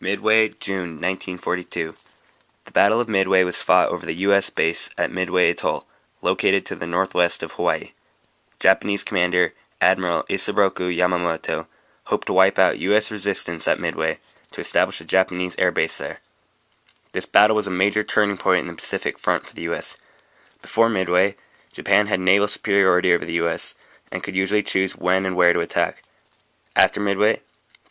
Midway, June 1942. The Battle of Midway was fought over the U.S. base at Midway Atoll, located to the northwest of Hawaii. Japanese commander Admiral Isaburo Yamamoto hoped to wipe out U.S. resistance at Midway to establish a Japanese air base there. This battle was a major turning point in the Pacific front for the U.S. Before Midway, Japan had naval superiority over the U.S. and could usually choose when and where to attack. After Midway,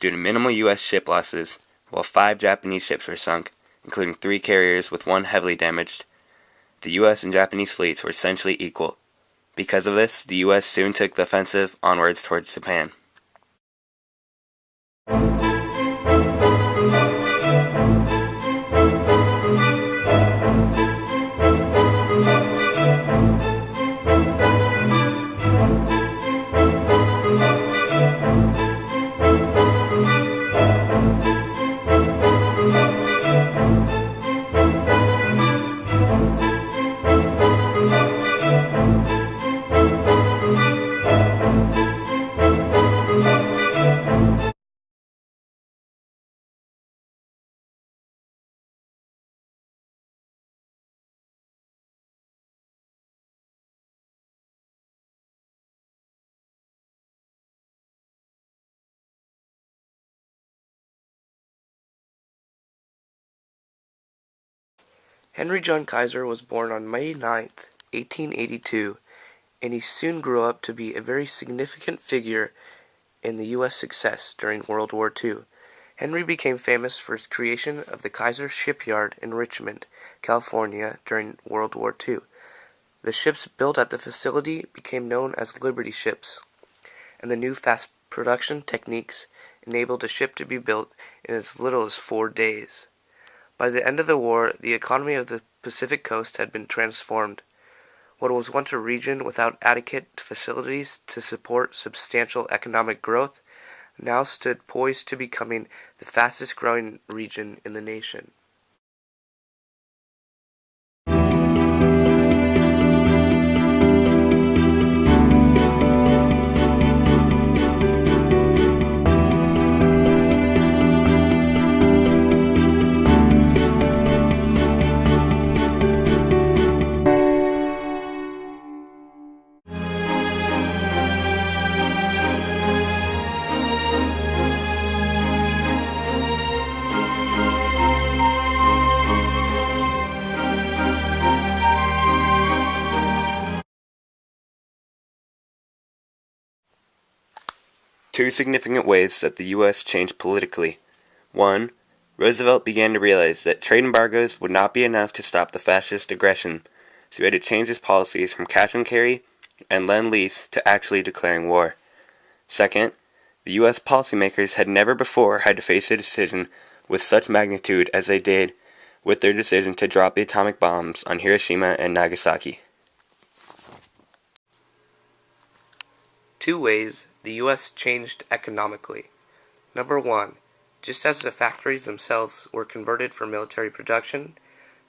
due to minimal U.S. ship losses, while 5 Japanese ships were sunk, including 3 carriers with 1 heavily damaged, the U.S. and Japanese fleets were essentially equal. Because of this, the U.S. soon took the offensive onwards towards Japan. Henry John Kaiser was born on May 9, 1882, and he soon grew up to be a very significant figure in the U.S. success during World War II. Henry became famous for his creation of the Kaiser Shipyard in Richmond, California during World War II. The ships built at the facility became known as Liberty ships, and the new fast production techniques enabled a ship to be built in as little as 4 days. By the end of the war, the economy of the Pacific coast had been transformed. What was once a region without adequate facilities to support substantial economic growth now stood poised to becoming the fastest growing region in the nation. Two significant ways that the U.S. changed politically. 1. Roosevelt began to realize that trade embargoes would not be enough to stop the fascist aggression, so he had to change his policies from cash and carry and lend-lease to actually declaring war. 2. The U.S. policymakers had never before had to face a decision with such magnitude as they did with their decision to drop the atomic bombs on Hiroshima and Nagasaki. 2 ways the U.S. changed economically. Number 1. Just as the factories themselves were converted for military production,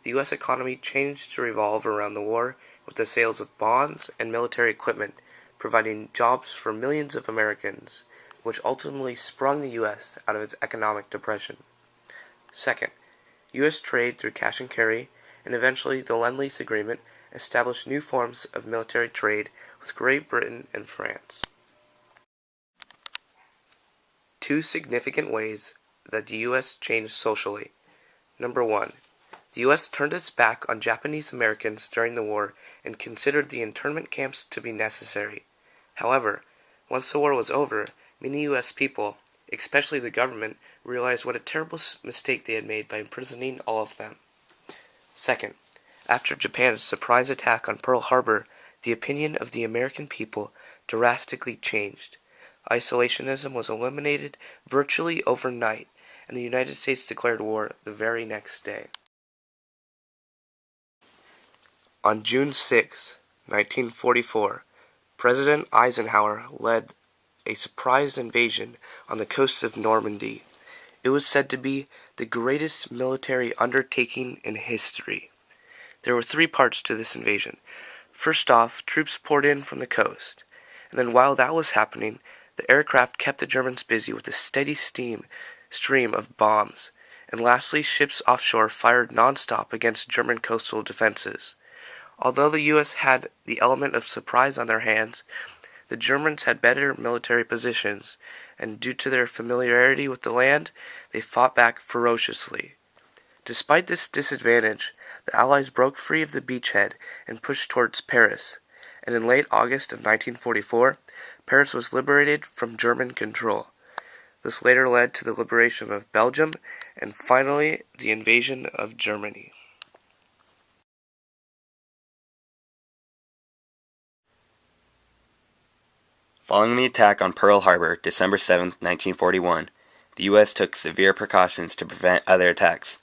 the U.S. economy changed to revolve around the war with the sales of bonds and military equipment, providing jobs for millions of Americans, which ultimately sprung the U.S. out of its economic depression. 2nd, U.S. trade through cash and carry, and eventually the Lend-Lease Agreement established new forms of military trade with Great Britain and France. 2 significant ways that the U.S. changed socially. Number 1. The U.S. turned its back on Japanese Americans during the war and considered the internment camps to be necessary. However, once the war was over, many U.S. people, especially the government, realized what a terrible mistake they had made by imprisoning all of them. 2nd, after Japan's surprise attack on Pearl Harbor, the opinion of the American people drastically changed. Isolationism was eliminated virtually overnight, and the United States declared war the very next day. On June 6, 1944, President Eisenhower led a surprise invasion on the coast of Normandy. It was said to be the greatest military undertaking in history. There were 3 parts to this invasion. First off, troops poured in from the coast, and then while that was happening, the aircraft kept the Germans busy with a steady stream of bombs, And lastly, ships offshore fired non-stop against German coastal defenses. Although the U.S. had the element of surprise on their hands, the Germans had better military positions, and due to their familiarity with the land, they fought back ferociously. Despite this disadvantage, the Allies broke free of the beachhead and pushed towards Paris, and in late August of 1944, Paris was liberated from German control. This later led to the liberation of Belgium and finally the invasion of Germany. Following the attack on Pearl Harbor, December 7, 1941, the U.S. took severe precautions to prevent other attacks.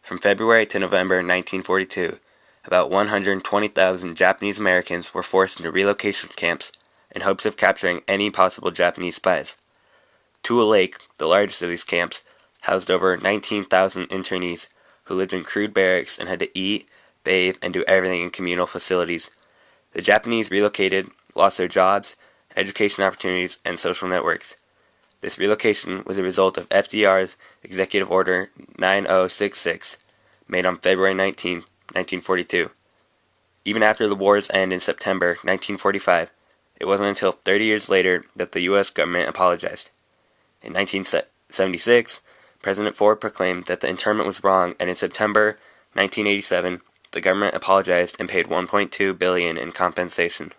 From February to November 1942, about 120,000 Japanese Americans were forced into relocation camps in hopes of capturing any possible Japanese spies. Tule Lake, the largest of these camps, housed over 19,000 internees who lived in crude barracks and had to eat, bathe, and do everything in communal facilities. The Japanese relocated, lost their jobs, education opportunities, and social networks. This relocation was a result of FDR's Executive Order 9066, made on February 19, 1942. Even after the war's end in September 1945, it wasn't until 30 years later that the U.S. government apologized. In 1976, President Ford proclaimed that the internment was wrong, and in September 1987, the government apologized and paid $1.2 billion in compensation.